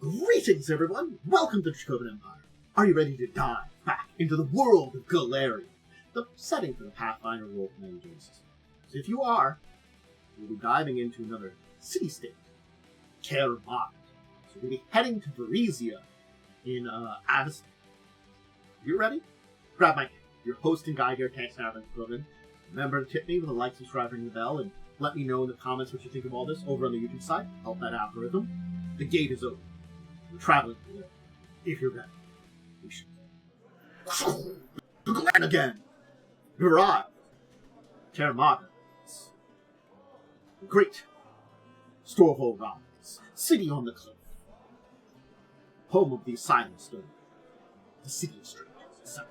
Greetings, everyone! Welcome to Dracovin Empire. Are you ready to dive back into the world of Golarion, the setting for the Pathfinder role-playing games? So if you are, we'll be diving into another city-state, Kaer Maga. So we'll be heading to Varisia in Addis. You ready? Grab my hand. Your host and guide here, Dracovin. Remember to tip me with a like, subscribe, ring the bell, and let me know in the comments what you think of all this over on the YouTube side. Help that algorithm. The gate is open. We're traveling together. If you're ready, we should. And again, you arrive. Kaer Maga. Great. Store of old gods. City on the cliff. Home of the Asylum Stone. The city of strangers itself.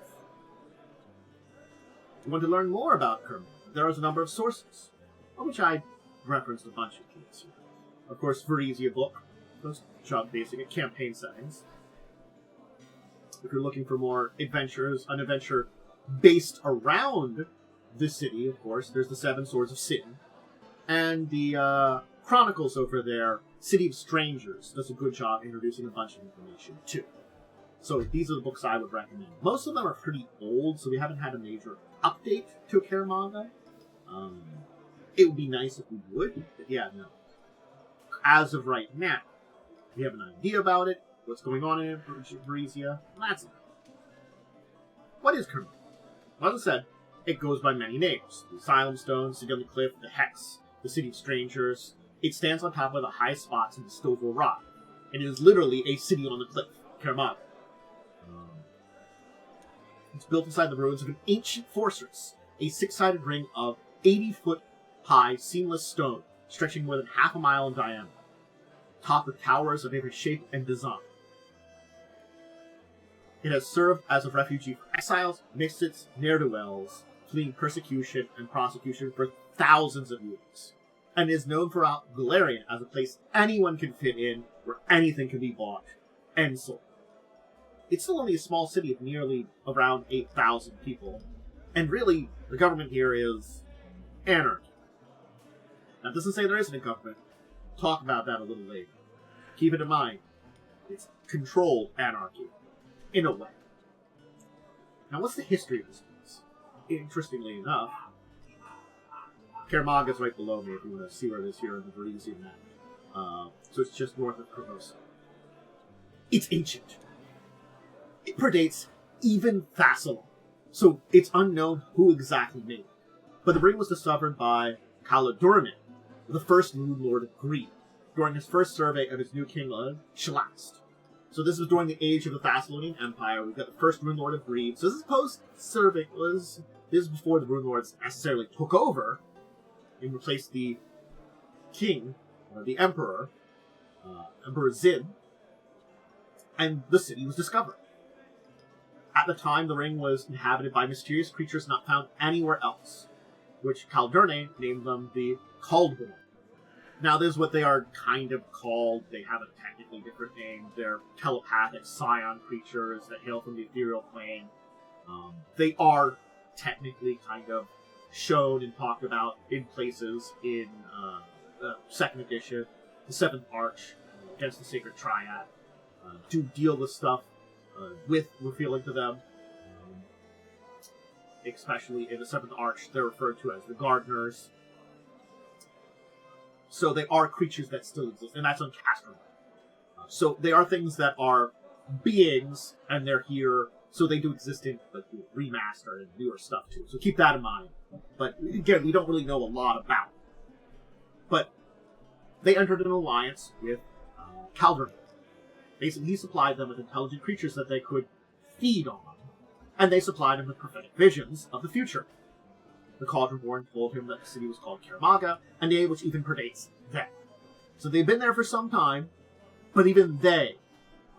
If you want to learn more about Kaer Maga, there is a number of sources, of which I referenced a bunch of keys. Of course, Varisia book. Those job basic campaign settings. If you're looking for more adventures, an adventure based around the city, of course, there's the Seven Swords of Sin. And the Chronicles over there, City of Strangers, does a good job introducing a bunch of information, too. So these are the books I would recommend. Most of them are pretty old, so we haven't had a major update to Kaer Maga. It would be nice if we would, but yeah, no. As of right now, we have an idea about it, what's going on in Varisia, and that's it. What is Kaer Maga? Well, as I said, it goes by many names. The Asylum Stone, City on the Cliff, the Hex, the City of Strangers. It stands on top of the high spots in the Stovall Rock. It is literally a city on the cliff, Kaer Maga. It's built inside the ruins of an ancient fortress, a six-sided ring of 80-foot-high seamless stone, stretching more than half a mile in diameter, topped with towers of every shape and design. It has served as a refuge for exiles, misfits, ne'er-do-wells, fleeing persecution and prosecution for thousands of years, and is known throughout Golarion as a place anyone can fit in, where anything can be bought and sold. It's still only a small city of nearly around 8,000 people, and really, the government here is anarchy. That doesn't say there isn't a government. We'll talk about that a little later. Keep it in mind, it's controlled anarchy, in a way. Now, what's the history of this place? Interestingly enough, Kaer Maga is right below me if you want to see where it is here in the Varisia map. So it's just north of Corvosa. It's ancient. It predates even Thassalon, so it's unknown who exactly made it. But the ring was discovered by Golarion, the first Moon Lord of Greed, during his first survey of his new kingdom, Shalast. So this was during the age of the Thassalonian Empire. We've got the first Rune Lord of Greed. So this is post-survey. This is before the Rune Lords necessarily took over and replaced the king, or the emperor, Emperor Zin, and the city was discovered. At the time, the ring was inhabited by mysterious creatures not found anywhere else, which Golarion named them the Caldwell. Now, this is what they are kind of called. They have a technically different name. They're telepathic scion creatures that hail from the ethereal plane. They are technically kind of shown and talked about in places in the second edition, the Seventh Arch, against the Sacred Triad, to deal with stuff with revealing to them. Especially in the Seventh Arch, they're referred to as the Gardeners. So they are creatures that still exist, and that's on Castro. So they are things that are beings, and they're here, so they do exist in remastered and newer stuff too. So keep that in mind. But again, we don't really know a lot about it. But they entered an alliance with Golarion. Basically, he supplied them with intelligent creatures that they could feed on, and they supplied him with prophetic visions of the future. The Cauldron-born told him that the city was called Kaer Maga, a name which even predates them. So they've been there for some time, but even they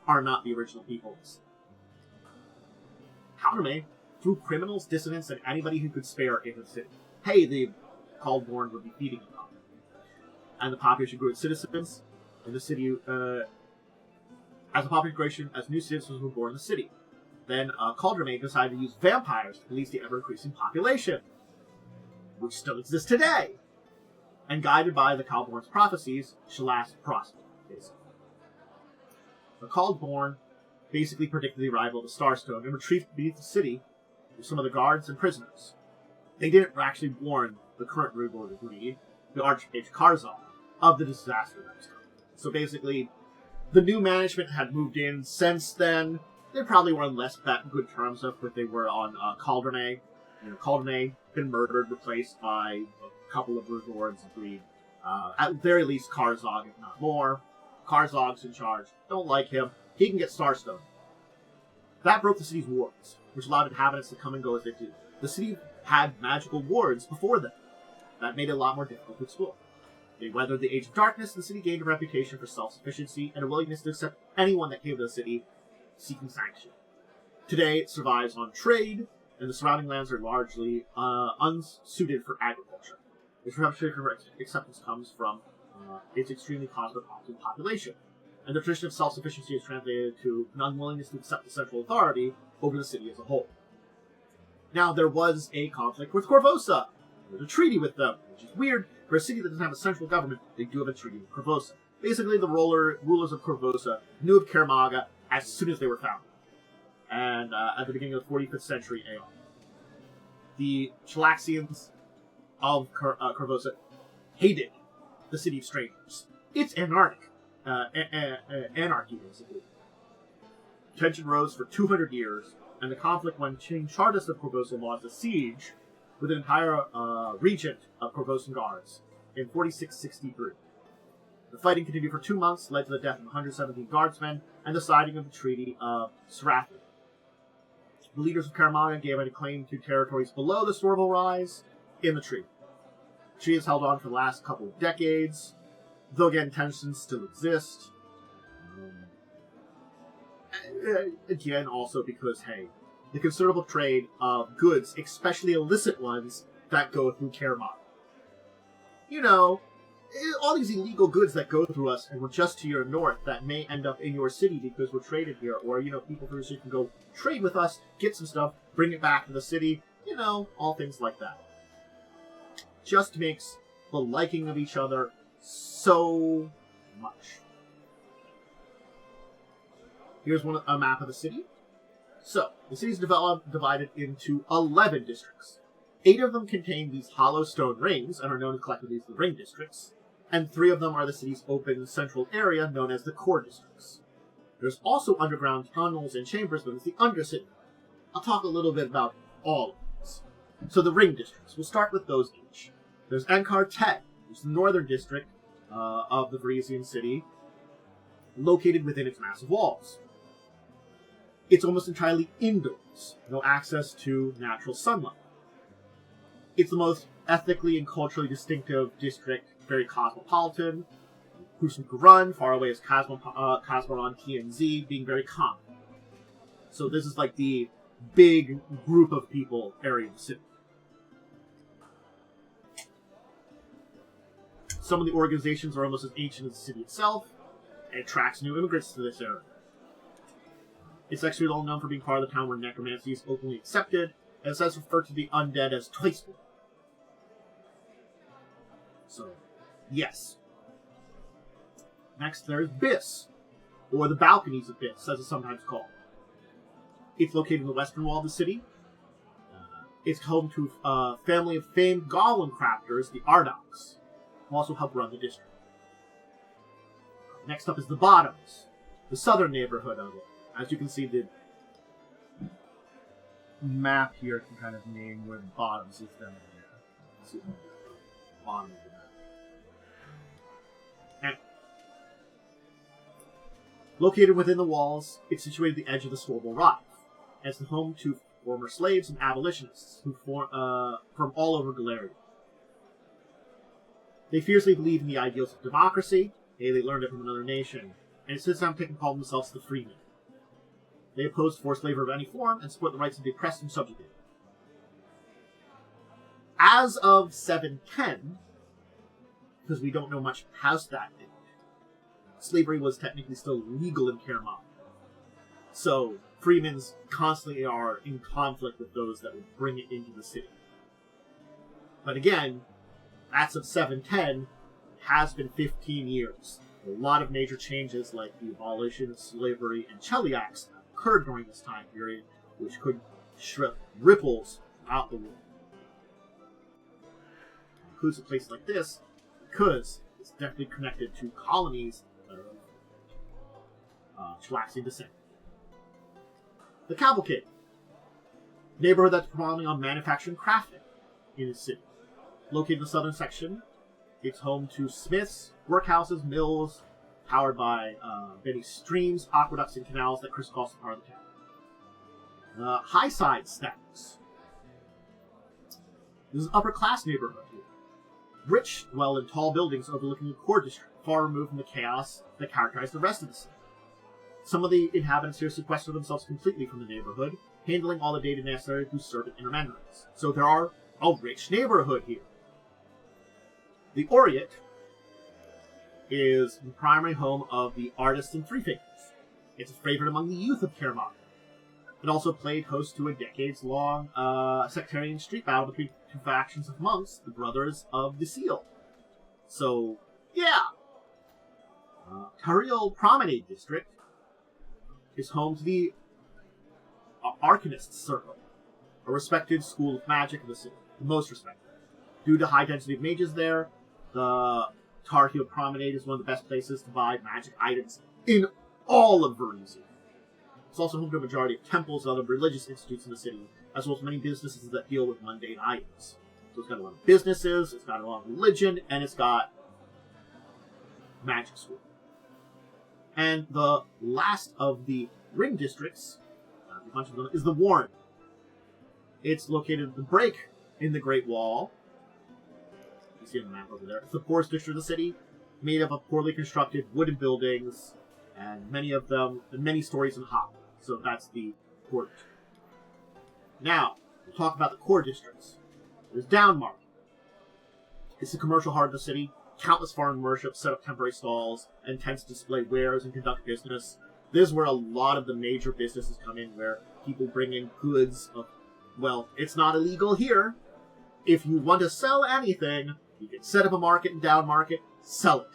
are not the original peoples. Golarion threw criminals, dissidents, and anybody who could spare into the city. Hey, the Cauldron would be feeding them. And the population grew as citizens in the city, as a population, as new citizens were born in the city. Then Golarion decided to use vampires to police the ever-increasing population, which still exists today. And guided by the Caldborn's prophecies, Shalast prospered, basically. the Caldborn basically predicted the arrival of the Starstone and retrieved beneath the city with some of the guards and prisoners. They didn't actually warn the current Brood Lord of Greed, the Archmage Karzar, of the disaster that was coming. So basically, the new management had moved in since then. They probably were on less good terms of what they were on Caldornay. Caldornay been murdered, replaced by a couple of Brood Lords of Greed. At the very least, Karzog, if not more. Karzog's in charge. Don't like him. He can get Starstone. That broke the city's wards, which allowed inhabitants to come and go as they did. The city had magical wards before them. That made it a lot more difficult to explore. They weathered the Age of Darkness, and the city gained a reputation for self-sufficiency and a willingness to accept anyone that came to the city seeking sanction. Today, it survives on trade, and the surrounding lands are largely unsuited for agriculture. Its reputation for acceptance comes from its extremely cosmopolitan population, and the tradition of self-sufficiency is translated to an unwillingness to accept the central authority over the city as a whole. Now, there was a conflict with Korvosa. There's a treaty with them, which is weird. For a city that doesn't have a central government, they do have a treaty with Korvosa. Basically, the rulers of Korvosa knew of Kaer Maga as soon as they were founded, and at the beginning of the 45th century AR. The Chalaxians of Korvosa hated the City of Strangers. It's anarchy, basically. Tension rose for 200 years, and the conflict when King Chardas of Korvosa launched a siege with an entire regent of Korvosan guards in 4663. The fighting continued for 2 months, led to the death of 117 guardsmen, and the signing of the Treaty of Sarathi. The leaders of Kaer Maga gave a claim to territories below the Storval Rise in the treaty. The treaty has held on for the last couple of decades, though again, tensions still exist. Again, also because, hey, the considerable trade of goods, especially illicit ones, that go through Kaer Maga. All these illegal goods that go through us and we're just to your north that may end up in your city because we're traded here, or, people from your city can go trade with us, get some stuff, bring it back to the city, all things like that. Just makes the liking of each other so much. Here's a map of the city. So, the city is divided into 11 districts. 8 of them contain these hollow stone rings, and are known collectively as the ring districts, and 3 of them are the city's open central area, known as the core districts. There's also underground tunnels and chambers, known as the undercity. I'll talk a little bit about all of these. So the ring districts, we'll start with those each. There's Ankar Ted, which is the northern district of the Varisian city, located within its massive walls. It's almost entirely indoors, no access to natural sunlight. It's the most ethnically and culturally distinctive district, very cosmopolitan. Husum Kuran, far away as Kazmaron, TNZ, being very common. So this is like the big group of people area of the city. Some of the organizations are almost as ancient as the city itself, and attracts new immigrants to this area. It's actually well known for being part of the town where necromancy is openly accepted, and it says referred to the undead as Twiceborn. So, yes. Next, there's Biss, or the Balconies of Biss, as it's sometimes called. It's located in the western wall of the city. It's home to a family of famed goblin crafters, the Ardocs, who also help run the district. Next up is the Bottoms, the southern neighborhood of it. As you can see, the map here can kind of name where the Bottoms is down there. See the bottom of the map. And located within the walls, it's situated at the edge of the Storval Rise. And it's the home to former slaves and abolitionists who from all over Golarion. They fiercely believe in the ideals of democracy. They learned it from another nation, and since then they call themselves the Freemen. They oppose forced labor of any form and support the rights of the oppressed and subjugated. As of 710, because we don't know much past that date, slavery was technically still legal in Kaer Maga. So, Freemans constantly are in conflict with those that would bring it into the city. But again, that's of 710, has been 15 years. A lot of major changes, like the abolition of slavery and Cheliacs, occurred during this time period, which could ripples throughout the world. It includes a place like this because it's definitely connected to colonies that are of Chelaxian descent. The Cavalcade, neighborhood that's predominantly on manufacturing and crafting in the city. Located in the southern section, it's home to smiths, workhouses, mills, powered by many streams, aqueducts, and canals that crisscross the part of the town. The high side stacks. This is an upper class neighborhood here. Rich dwell in tall buildings overlooking the core district, far removed from the chaos that characterized the rest of the city. Some of the inhabitants here sequester themselves completely from the neighborhood, handling all the data necessary to serve intermediaries. So there are a rich neighborhood here. The Orient is the primary home of the artists and Three Fingers. It's a favorite among the youth of Kaer Maga. It also played host to a decades-long sectarian street battle between two factions of monks, the Brothers of the Seal. So, yeah. Tariel Promenade District is home to the Arcanists Circle, a respected school of magic in the city, the most respected. Due to high density of mages there, the Tar Heel Promenade is one of the best places to buy magic items in all of Verizia. It's also home to a majority of temples and other religious institutes in the city, as well as many businesses that deal with mundane items. So it's got a lot of businesses, it's got a lot of religion, and it's got magic school. And the last of the ring districts, a bunch of them, is the Warren. It's located at the break in the Great Wall. You see on the map over there. It's the poorest district of the city, made up of poorly constructed wooden buildings, and many of them, many stories in hop. So that's the core district. Now, we'll talk about the core districts. There's Downmarket. It's the commercial heart of the city. Countless foreign worships set up temporary stalls and tents to display wares and conduct business. This is where a lot of the major businesses come in, where people bring in goods of, well, it's not illegal here. If you want to sell anything, you can set up a market in Downmarket, sell it.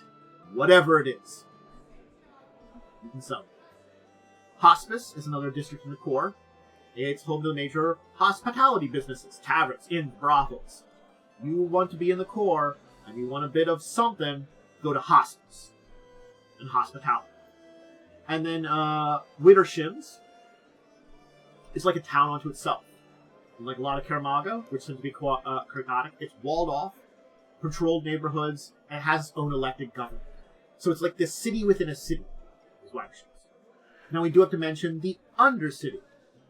Whatever it is. You can sell it. Hospice is another district in the core. It's home to the major hospitality businesses, taverns, inns, brothels. You want to be in the core, and you want a bit of something, go to Hospice and hospitality. And then Wittershins is like a town unto itself. And like a lot of Kaer Maga, which tends to be chaotic, it's walled off, controlled neighborhoods, and has its own elected government. So it's like this city within a city, is Wittershins. Now we do have to mention the Undercity.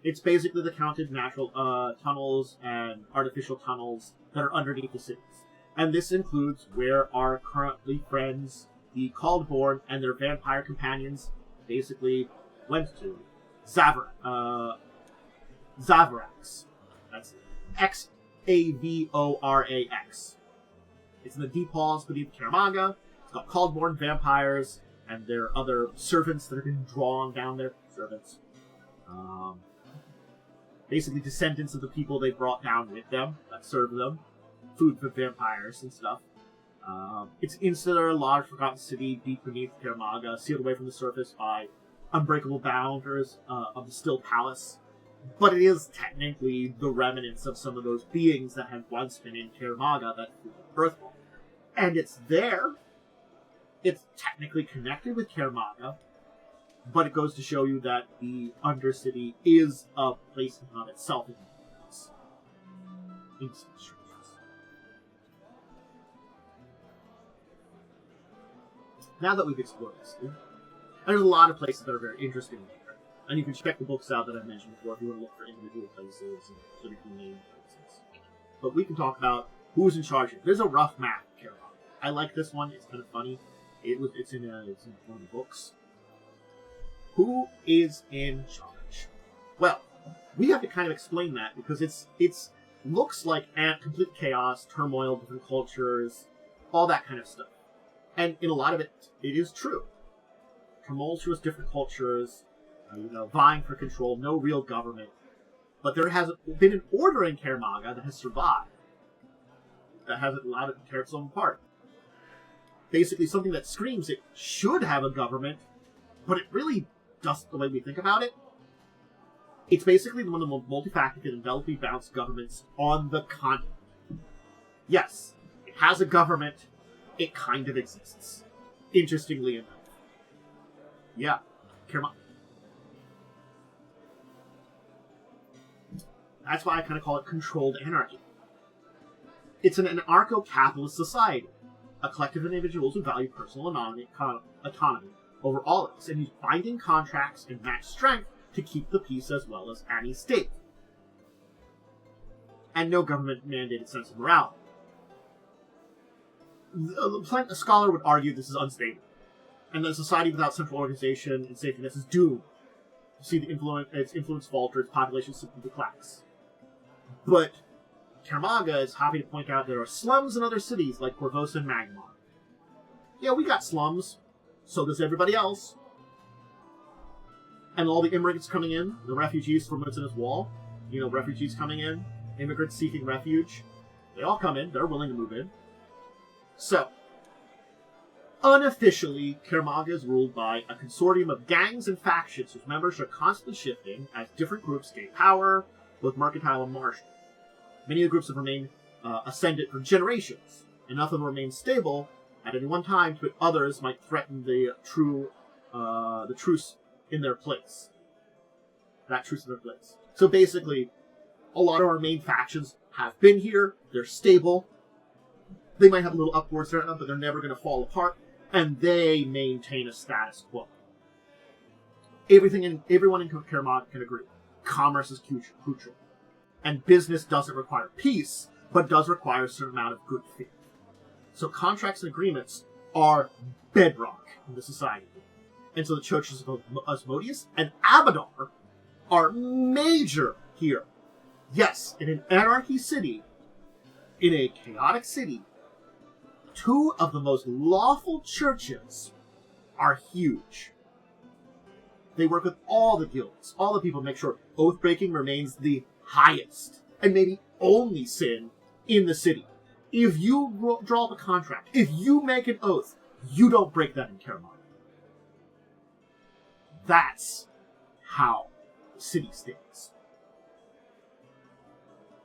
It's basically the counted natural tunnels and artificial tunnels that are underneath the cities. And this includes where our currently friends, the Caldborn, and their vampire companions basically went to. Zavarax. That's Xavorax. It's in the deep halls beneath Kaer Maga. It's got Caldborn, vampires, and their other servants that have been drawn down there. Servants. Basically descendants of the people they brought down with them that serve them. Food for vampires and stuff. It's insular, large, forgotten city deep beneath Kaer Maga, sealed away from the surface by unbreakable boundaries of the Still Palace. But it is technically the remnants of some of those beings that had once been in Kaer Maga that flew the Earthwall. And it's there. It's technically connected with Kaer Maga, but it goes to show you that the Undercity is a place in and of itself in some structures. Now that we've explored this, there's a lot of places that are very interesting here. And you can check the books out that I mentioned before if you want to look for individual places and sort of name places. But we can talk about who's in charge here. There's a rough map of Kaer Maga. I like this one. It's kind of funny. It's in one of the books. Who is in charge? Well, we have to kind of explain that because it's looks like complete chaos, turmoil, different cultures, all that kind of stuff. And in a lot of it, it is true. Tumultuous different cultures, vying for control, no real government. But there has been an order in Kaer Maga that has survived. That hasn't allowed it to tear its own apart. basically something that screams it should have a government, but it really doesn't the way we think about it. It's basically one of the most multifaceted and delicately balanced governments on the continent. Yes, it has a government. It kind of exists. Interestingly enough. Yeah. Kaer Maga. That's why I kind of call it controlled anarchy. It's an anarcho-capitalist society. A collective of individuals who value personal autonomy over all else, and use binding contracts and match strength to keep the peace as well as any state. And no government-mandated sense of morality. A scholar would argue this is unstable, and that a society without central organization and safety nets is doomed to see its influence falter, its population simply declines. But Kaer Maga is happy to point out there are slums in other cities like Korvosa and Magmar. Yeah, we got slums. So does everybody else. And all the immigrants coming in, the refugees from what's in his wall, refugees coming in, immigrants seeking refuge, they all come in, they're willing to move in. So, unofficially, Kaer Maga is ruled by a consortium of gangs and factions whose members are constantly shifting as different groups gain power, both mercantile and martial. Many of the groups have remained ascendant for generations, and none of them remain stable at any one time, but others might threaten the truce in their place. That truce in their place. So basically, a lot of our main factions have been here, they're stable, they might have a little upwards there, but they're never going to fall apart, and they maintain a status quo. Everyone in Kaer Maga can agree. Commerce is crucial. And business doesn't require peace, but does require a certain amount of good faith. So contracts and agreements are bedrock in the society. And so the churches of Asmodeus and Abadar are major here. Yes, in an anarchy city, in a chaotic city, two of the most lawful churches are huge. They work with all the guilds, all the people to make sure oath-breaking remains the highest and maybe only sin in the city. If you draw up a contract, if you make an oath, you don't break that in Kaer Maga. That's how the city stands.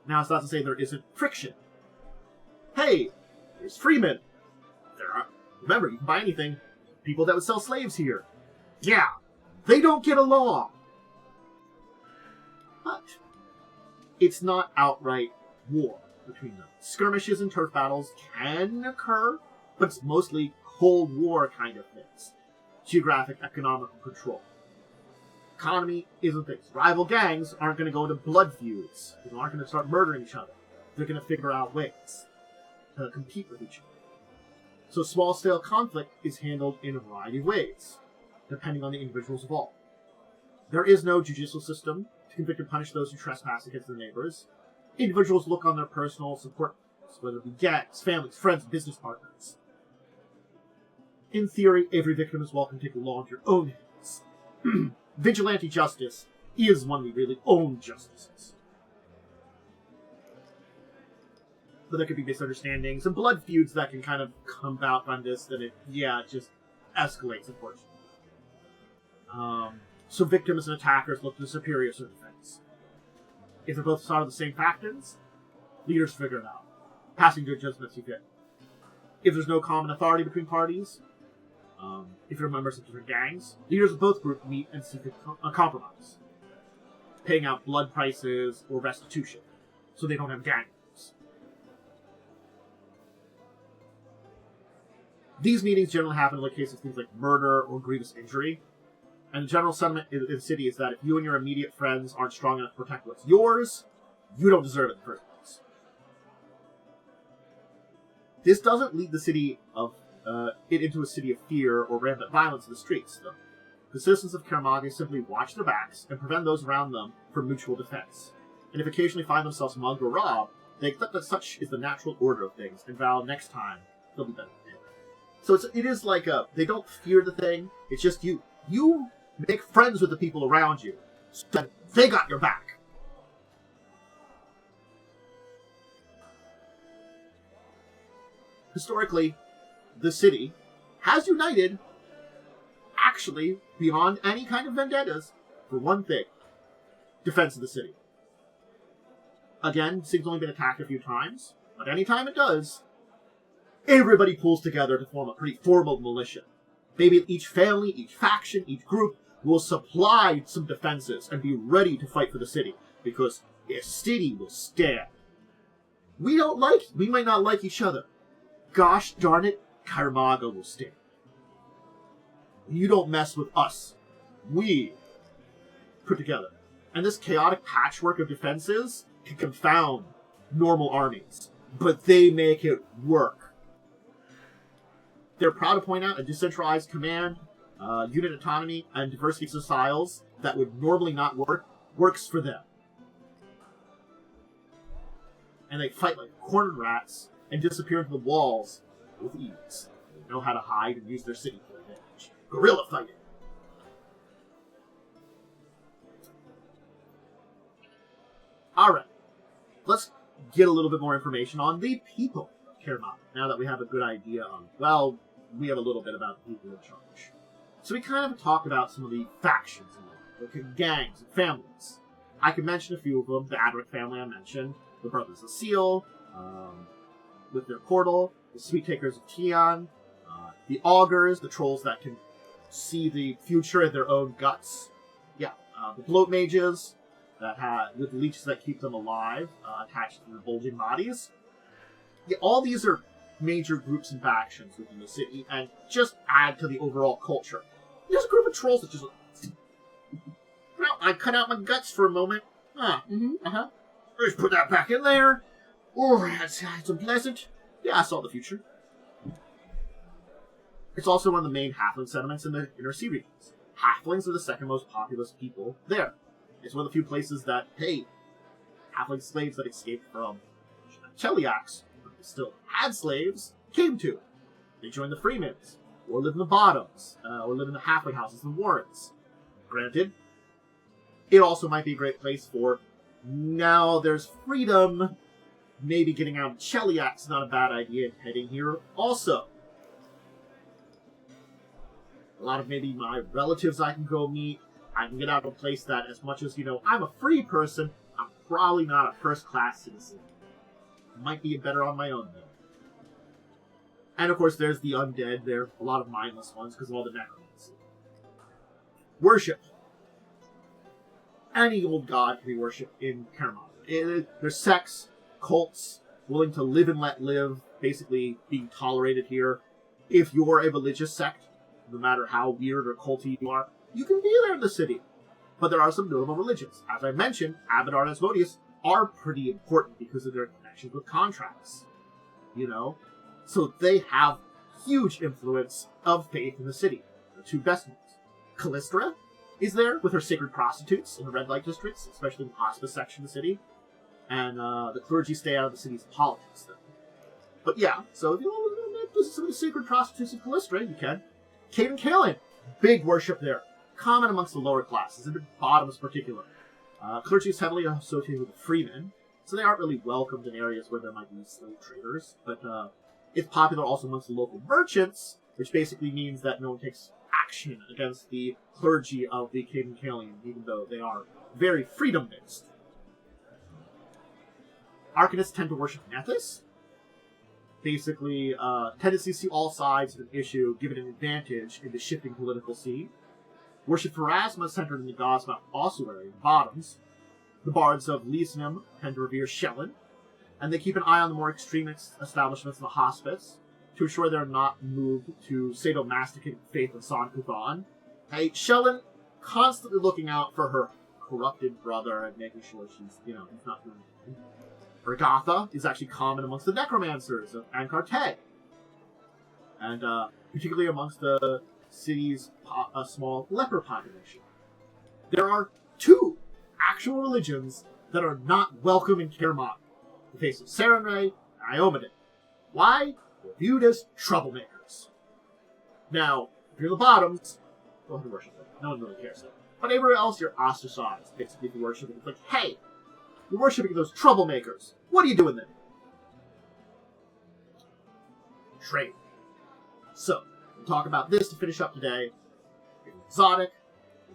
Now, it's not to say there isn't friction. Hey, there's freemen. Remember, you can buy anything. People that would sell slaves here. Yeah, they don't get along. But it's not outright war between them. Skirmishes and turf battles can occur, but it's mostly Cold War kind of things. Geographic, economical control. Economy isn't things. Rival gangs aren't going to go into blood feuds. They aren't going to start murdering each other. They're going to figure out ways to compete with each other. So small-scale conflict is handled in a variety of ways, depending on the individuals involved. There is no judicial system to convict and punish those who trespass against their neighbors. Individuals look on their personal support, whether it be gangs, families, friends, business partners. In theory, every victim is welcome to take the law into your own hands. Vigilante justice is one of the really own justices. But there could be misunderstandings and blood feuds that can kind of come about on this, that it just escalates, unfortunately. So victims and attackers look to the superior certain things. If they're both side of the same factions, leaders figure it out, passing good judgments you fit. If there's no common authority between parties, if you're members of different gangs, leaders of both groups meet and seek a compromise, paying out blood prices or restitution, so they don't have gang wars. These meetings generally happen in the case of things like murder or grievous injury, and the general sentiment in the city is that if you and your immediate friends aren't strong enough to protect what's yours, you don't deserve it in the first place. This doesn't lead the city into a city of fear or rampant violence in the streets, though. The citizens of Kaer Maga simply watch their backs and prevent those around them from mutual defense. And if occasionally find themselves mugged or robbed, they accept that such is the natural order of things and vow next time they'll be better prepared. So it is like they don't fear the thing, it's just you. You make friends with the people around you, so that they got your back. Historically, the city has united, actually, beyond any kind of vendettas, for one thing. Defense of the city. Again, city's only been attacked a few times, but anytime it does, everybody pulls together to form a pretty formal militia. Maybe each family, each faction, each group will supply some defenses and be ready to fight for the city, because the city will stand. We might not like each other. Gosh darn it, Kaer Maga will stand. You don't mess with us. We put together. And this chaotic patchwork of defenses can confound normal armies, but they make it work. They're proud to point out a decentralized command, unit autonomy, and diversity of styles that would normally not work, works for them. And they fight like cornered rats and disappear into the walls with ease. They know how to hide and use their city to their advantage. Guerrilla fighting. Alright, let's get a little bit more information on the people of Kaer Maga, now that we have a good idea on, well, we have a little bit about the people in charge. So we kind of talked about some of the factions, the gangs and families. I could mention a few of them. The Adric family I mentioned, the Brothers of Seal, with their portal, the Sweet Takers of Tian, the Augurs, the trolls that can see the future in their own guts. Yeah, the Bloat Mages, with leeches that keep them alive, attached to their bulging bodies. Yeah, all these are major groups and factions within the city, and just add to the overall culture. There's a group of trolls that just... Well, I cut out my guts for a moment. Just put that back in there. Oh, that's unpleasant. Yeah, I saw the future. It's also one of the main halfling settlements in the inner sea regions. Halflings are the second most populous people there. It's one of the few places that, hey, halfling slaves that escaped from Cheliax, but they still had slaves, came to. They joined the Freemans, or lived in the bottoms, or lived in the halfling houses and warrens. Granted, it also might be a great place for, now there's freedom, maybe getting out of Cheliax is not a bad idea, and heading here also. A lot of maybe my relatives I can go meet. I can get out of a place that, as much as, I'm a free person, I'm probably not a first-class citizen. Might be better on my own, though. And, of course, there's the undead. There are a lot of mindless ones because of all the necromancy. Worship. Any old god can be worshipped in Kaer Maga. There's sects, cults, willing to live and let live, basically being tolerated here. If you're a religious sect, no matter how weird or culty you are, you can be there in the city. But there are some notable religions. As I mentioned, Abadar and Asmodeus are pretty important because of their connections with contracts. So they have huge influence of faith in the city. The two best ones. Callistra is there with her sacred prostitutes in the red light districts, especially in the hospice section of the city. And the clergy stay out of the city's politics, though. But yeah, so if you want to visit some of the sacred prostitutes of Callistra, you can. Cade and Kaelin, big worship there. Common amongst the lower classes, and the bottoms in particular. Clergy is heavily associated with the freemen, so they aren't really welcomed in areas where there might be slave traders. But it's popular also amongst the local merchants, which basically means that no one takes action against the clergy of the Cade and Kaelin, even though they are very freedom-based. Arcanists tend to worship Nethys. Basically, tendency to see all sides of an issue, give it an advantage in the shifting political scene. Worship Pharasma is centered in the gods of Ossuary and Bottoms. The bards of Lysinum tend to revere Shellen, and they keep an eye on the more extreme establishments in the hospice to ensure they're not moved to sadomasochistic faith of San Kuthan. Hey, Shellen constantly looking out for her corrupted brother and making sure she's, he's not doing anything. Regatha is actually common amongst the necromancers of Ankarte, and particularly amongst the city's small leper population. There are two actual religions that are not welcome in Kaer Maga: the face of Sarenrae and Iomedan. Why? They're viewed as troublemakers. Now, if you're the bottoms, go ahead and worship them. No one really cares though. But everywhere else, you're ostracized. Basically, if you worship them, it's like, hey, you're worshipping those troublemakers. What are you doing then? Trade. So, we'll talk about this to finish up today. If it's exotic,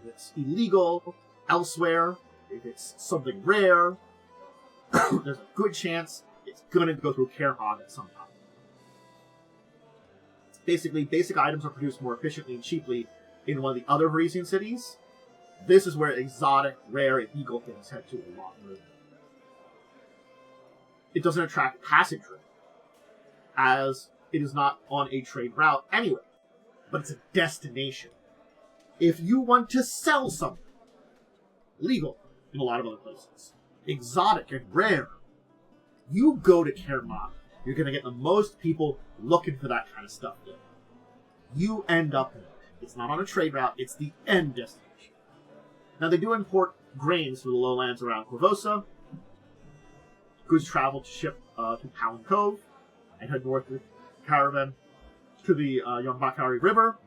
if it's illegal elsewhere, if it's something rare, there's a good chance it's going to go through Kaer Maga sometime. Basically, basic items are produced more efficiently and cheaply in one of the other Parisian cities. This is where exotic, rare, and illegal things head to a lot more. It doesn't attract passage trade, as it is not on a trade route anyway, but it's a destination. If you want to sell something, legal in a lot of other places, exotic and rare, you go to Kaer Maga. You're going to get the most people looking for that kind of stuff there. You end up there. It's not on a trade route, it's the end destination. Now, they do import grains from the lowlands around Corvosa. Goods travel to ship to Pound Cove and head north with caravan to the Yonbakari River.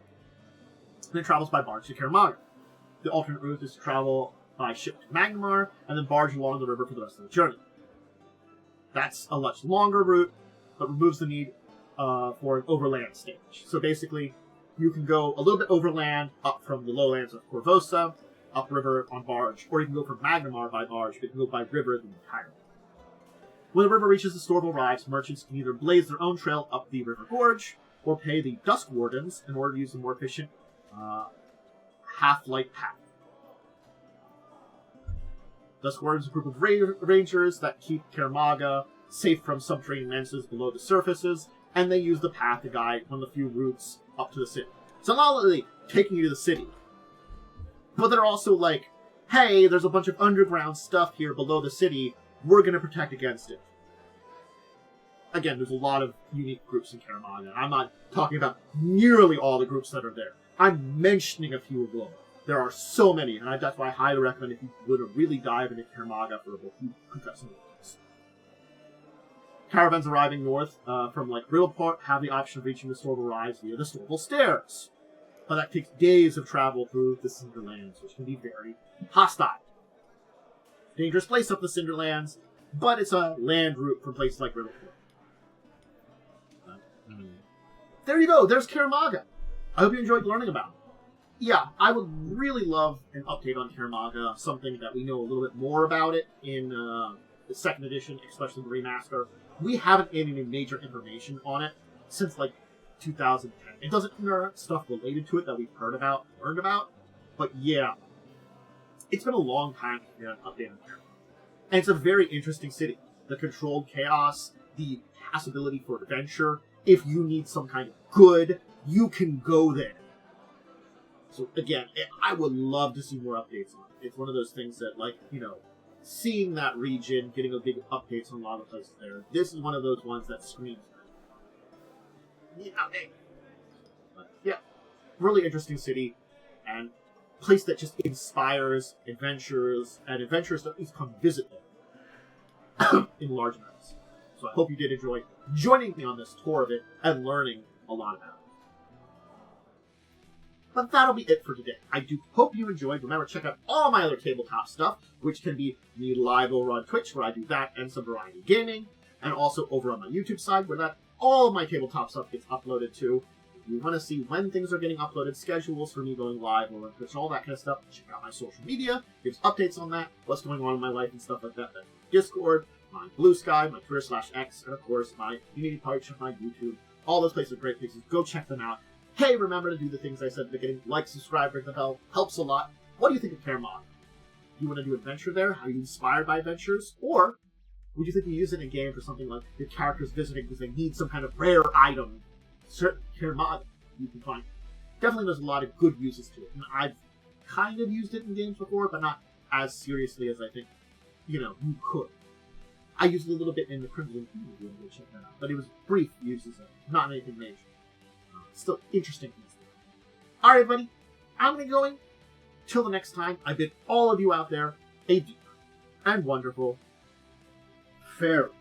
And it travels by barge to Kaer Maga. The alternate route is to travel by ship to Magnamar and then barge along the river for the rest of the journey. That's a much longer route, but removes the need for an overland stage. So basically, you can go a little bit overland up from the lowlands of Corvosa, upriver on barge, or you can go from Magnamar by barge, but you can go by river the entire way. When the river reaches the Storable Rives, merchants can either blaze their own trail up the river gorge, or pay the Dusk Wardens in order to use the more efficient half-light path. Dusk Wardens is a group of rangers that keep Kaer Maga safe from subterranean menaces below the surfaces, and they use the path to guide one of the few routes up to the city. So not only taking you to the city, but they're also like, hey, there's a bunch of underground stuff here below the city, we're going to protect against it. Again, there's a lot of unique groups in Kaer Maga. I'm not talking about nearly all the groups that are there. I'm mentioning a few of them. There are so many, and that's why I highly recommend if you would really dive into Kaer Maga for a book, you could got some of those. Caravans arriving north from like Riddleport have the option of reaching the Storable Rives via the Storable Stairs. But that takes days of travel through the Cinderlands, which can be very hostile. Dangerous place up the Cinderlands, but it's a land route from places like Riddleport. There you go, there's Kaer Maga. I hope you enjoyed learning about it. Yeah, I would really love an update on Kaer Maga, something that we know a little bit more about it in the second edition, especially the remaster. We haven't had any major information on it since like 2010. It doesn't have stuff related to it that we've learned about, but yeah, it's been a long time to get an update on Kaer Maga. And it's a very interesting city. The controlled chaos, the possibility for adventure. If you need some kind of good, you can go there. So again, I would love to see more updates on it. It's one of those things that, like, you know, seeing that region, getting a big updates on a lot of places there. This is one of those ones that screams. But yeah, really interesting city, and place that just inspires adventurers, and adventurers to at least come visit them in large amounts. So I hope you did enjoy joining me on this tour of it and learning a lot about it. But that'll be it for today. I do hope you enjoyed. Remember, check out all my other tabletop stuff, which can be me live over on Twitch, where I do that and some variety gaming, and also over on my YouTube side, where all of my tabletop stuff gets uploaded to. If you want to see when things are getting uploaded, schedules for me going live over on Twitch, and all that kind of stuff, check out my social media. Gives updates on that, what's going on in my life and stuff like that. That's Discord, my Blue Sky, my Twitter/X, and of course my Community Page, my YouTube. All those places are great places. Go check them out. Hey, remember to do the things I said at the beginning. Like, subscribe, ring the bell. Helps a lot. What do you think of Kaer Maga? Do you want to do adventure there? Are you inspired by adventures? Or would you think you use it in a game for something like your characters visiting because they need some kind of rare item? Certain Kaer Maga you can find. Definitely there's a lot of good uses to it. And I've kind of used it in games before, but not as seriously as I think, you could. I used it a little bit in the Crimson Kingdom game, we'll check that out. But it was brief uses of it, not anything major. Still interesting things. Alright, everybody, I'm going to go. Till the next time, I bid all of you out there a deep and wonderful farewell.